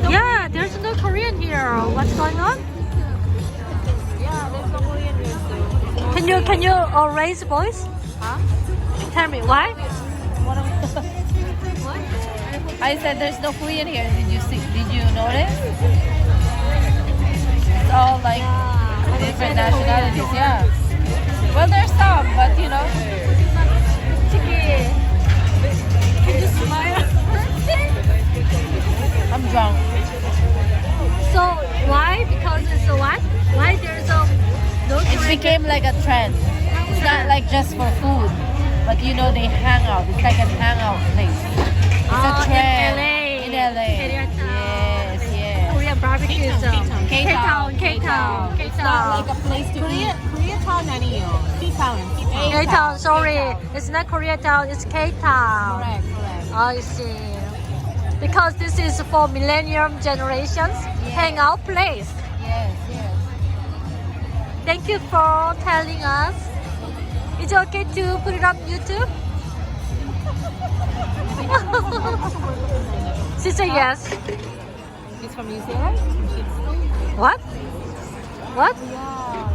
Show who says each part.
Speaker 1: Yeah, there's no Korean here. What's going on?
Speaker 2: Yeah, there's no Korean here too.
Speaker 1: Can you raise voice?
Speaker 2: Huh?
Speaker 1: Tell me why?
Speaker 2: What? I said there's no Korean here. Did you see? Did you notice? It's all like different nationalities. Yeah. Well, there's some, but you know.
Speaker 1: Can you smile?
Speaker 2: I'm drunk.
Speaker 1: So why? Because it's a what? Why there's a no
Speaker 2: It
Speaker 1: Korean?
Speaker 2: became like a trend. It's not like just for food, but you know they hang out. It's like a hangout place. It's a trend.
Speaker 1: In LA.
Speaker 2: In LA.
Speaker 1: Koreatown.
Speaker 2: Yes, yes.
Speaker 1: Korean barbecue zone.
Speaker 2: K-Town.
Speaker 1: K-Town.
Speaker 2: It's not like a place to eat.
Speaker 3: Koreatown 아니에요. K-Town.
Speaker 1: K-Town, sorry. It's not Koreatown, it's K-Town.
Speaker 3: Correct, correct.
Speaker 1: I see. Because this is for millennium generations hangout place.
Speaker 2: Yes, yes.
Speaker 1: Thank you for telling us. Is it okay to put it on YouTube? She said yes.
Speaker 3: It's from New Zealand?
Speaker 1: What? What?
Speaker 3: Yeah.